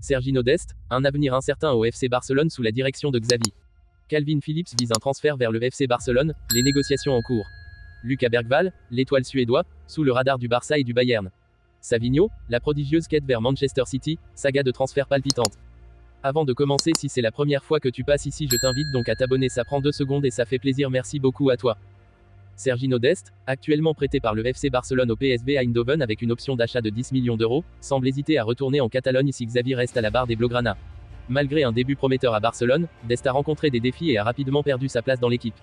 Serginho Dest, un avenir incertain au FC Barcelone sous la direction de Xavi. Calvin Phillips vise un transfert vers le FC Barcelone, les négociations en cours. Lucas Bergvall, l'étoile suédois, sous le radar du Barça et du Bayern. Savinho, la prodigieuse quête vers Manchester City, saga de transfert palpitante. Avant de commencer, si c'est la première fois que tu passes ici, je t'invite donc à t'abonner, ça prend 2 secondes et ça fait plaisir, merci beaucoup à toi. Serginho Dest, actuellement prêté par le FC Barcelone au PSV Eindhoven avec une option d'achat de 10 millions d'euros, semble hésiter à retourner en Catalogne si Xavi reste à la barre des Blaugrana. Malgré un début prometteur à Barcelone, Dest a rencontré des défis et a rapidement perdu sa place dans l'équipe.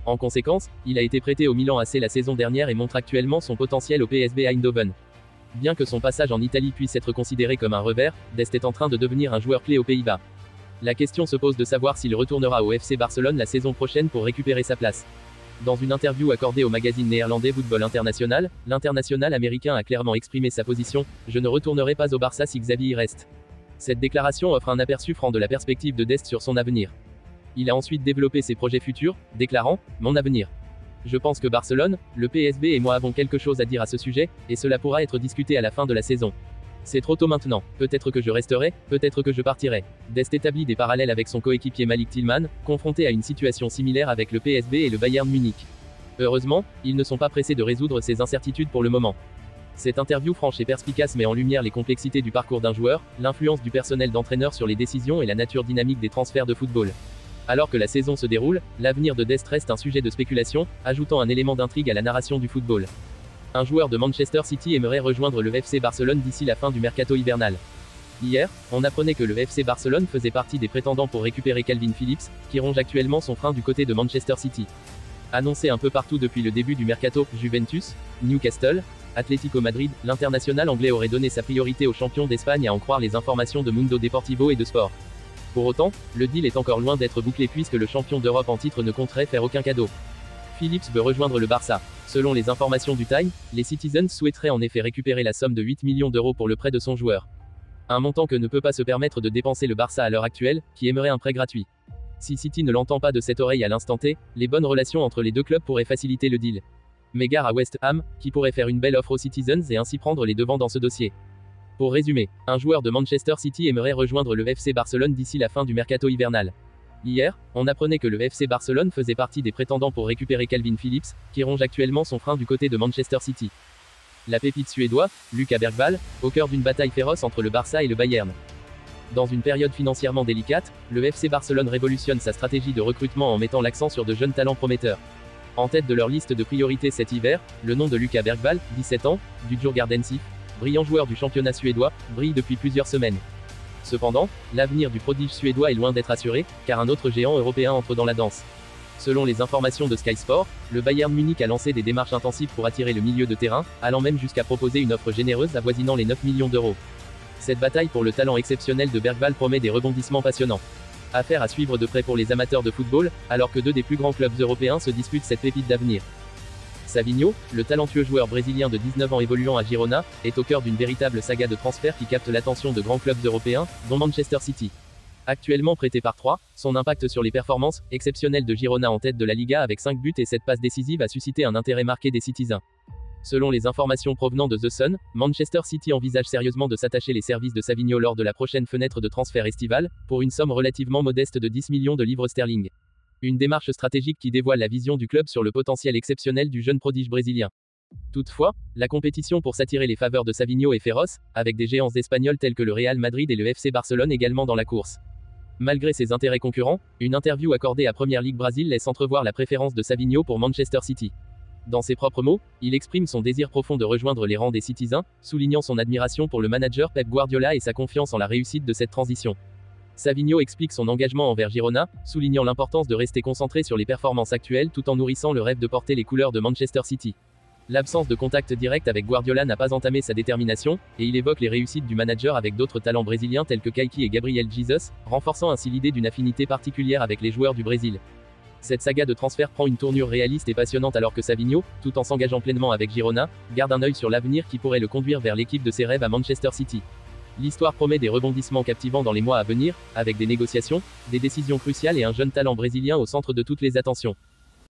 En conséquence, il a été prêté au Milan AC la saison dernière et montre actuellement son potentiel au PSV Eindhoven. Bien que son passage en Italie puisse être considéré comme un revers, Dest est en train de devenir un joueur clé aux Pays-Bas. La question se pose de savoir s'il retournera au FC Barcelone la saison prochaine pour récupérer sa place. Dans une interview accordée au magazine néerlandais Football International, l'international américain a clairement exprimé sa position « Je ne retournerai pas au Barça si Xavi y reste ». Cette déclaration offre un aperçu franc de la perspective de Dest sur son avenir. Il a ensuite développé ses projets futurs, déclarant « Mon avenir. Je pense que Barcelone, le PSV et moi avons quelque chose à dire à ce sujet, et cela pourra être discuté à la fin de la saison. C'est trop tôt maintenant, peut-être que je resterai, peut-être que je partirai ». Dest établit des parallèles avec son coéquipier Malik Tillman, confronté à une situation similaire avec le PSV et le Bayern Munich. Heureusement, ils ne sont pas pressés de résoudre ces incertitudes pour le moment. Cette interview franche et perspicace met en lumière les complexités du parcours d'un joueur, l'influence du personnel d'entraîneur sur les décisions et la nature dynamique des transferts de football. Alors que la saison se déroule, l'avenir de Dest reste un sujet de spéculation, ajoutant un élément d'intrigue à la narration du football. Un joueur de Manchester City aimerait rejoindre le FC Barcelone d'ici la fin du mercato hivernal. Hier, on apprenait que le FC Barcelone faisait partie des prétendants pour récupérer Calvin Phillips, qui ronge actuellement son frein du côté de Manchester City. Annoncé un peu partout depuis le début du mercato, Juventus, Newcastle, Atlético Madrid, l'international anglais aurait donné sa priorité aux champions d'Espagne à en croire les informations de Mundo Deportivo et de Sport. Pour autant, le deal est encore loin d'être bouclé puisque le champion d'Europe en titre ne compterait faire aucun cadeau. Phillips veut rejoindre le Barça. Selon les informations du Time, les Citizens souhaiteraient en effet récupérer la somme de 8 millions d'euros pour le prêt de son joueur. Un montant que ne peut pas se permettre de dépenser le Barça à l'heure actuelle, qui aimerait un prêt gratuit. Si City ne l'entend pas de cette oreille à l'instant T, les bonnes relations entre les deux clubs pourraient faciliter le deal. Mais gare à West Ham, qui pourrait faire une belle offre aux Citizens et ainsi prendre les devants dans ce dossier. Pour résumer, un joueur de Manchester City aimerait rejoindre le FC Barcelone d'ici la fin du mercato hivernal. Hier, on apprenait que le FC Barcelone faisait partie des prétendants pour récupérer Calvin Phillips, qui ronge actuellement son frein du côté de Manchester City. La pépite suédois, Lucas Bergvall, au cœur d'une bataille féroce entre le Barça et le Bayern. Dans une période financièrement délicate, le FC Barcelone révolutionne sa stratégie de recrutement en mettant l'accent sur de jeunes talents prometteurs. En tête de leur liste de priorités cet hiver, le nom de Lucas Bergvall, 17 ans, du Djurgården, brillant joueur du championnat suédois, brille depuis plusieurs semaines. Cependant, l'avenir du prodige suédois est loin d'être assuré, car un autre géant européen entre dans la danse. Selon les informations de Sky Sport, le Bayern Munich a lancé des démarches intensives pour attirer le milieu de terrain, allant même jusqu'à proposer une offre généreuse avoisinant les 9 millions d'euros. Cette bataille pour le talent exceptionnel de Bergvall promet des rebondissements passionnants. Affaire à suivre de près pour les amateurs de football, alors que 2 des plus grands clubs européens se disputent cette pépite d'avenir. Savinho, le talentueux joueur brésilien de 19 ans évoluant à Girona, est au cœur d'une véritable saga de transfert qui capte l'attention de grands clubs européens, dont Manchester City. Actuellement prêté par 3, son impact sur les performances exceptionnelles de Girona en tête de la Liga avec 5 buts et 7 passes décisives a suscité un intérêt marqué des Citizens. Selon les informations provenant de The Sun, Manchester City envisage sérieusement de s'attacher les services de Savinho lors de la prochaine fenêtre de transfert estivale, pour une somme relativement modeste de 10 millions de livres sterling. Une démarche stratégique qui dévoile la vision du club sur le potentiel exceptionnel du jeune prodige brésilien. Toutefois, la compétition pour s'attirer les faveurs de Savinho est féroce, avec des géants espagnols tels que le Real Madrid et le FC Barcelone également dans la course. Malgré ses intérêts concurrents, une interview accordée à Premier League Brasil laisse entrevoir la préférence de Savinho pour Manchester City. Dans ses propres mots, il exprime son désir profond de rejoindre les rangs des Citizens, soulignant son admiration pour le manager Pep Guardiola et sa confiance en la réussite de cette transition. Savinho explique son engagement envers Girona, soulignant l'importance de rester concentré sur les performances actuelles tout en nourrissant le rêve de porter les couleurs de Manchester City. L'absence de contact direct avec Guardiola n'a pas entamé sa détermination, et il évoque les réussites du manager avec d'autres talents brésiliens tels que Kayki et Gabriel Jesus, renforçant ainsi l'idée d'une affinité particulière avec les joueurs du Brésil. Cette saga de transfert prend une tournure réaliste et passionnante alors que Savinho, tout en s'engageant pleinement avec Girona, garde un œil sur l'avenir qui pourrait le conduire vers l'équipe de ses rêves à Manchester City. L'histoire promet des rebondissements captivants dans les mois à venir, avec des négociations, des décisions cruciales et un jeune talent brésilien au centre de toutes les attentions.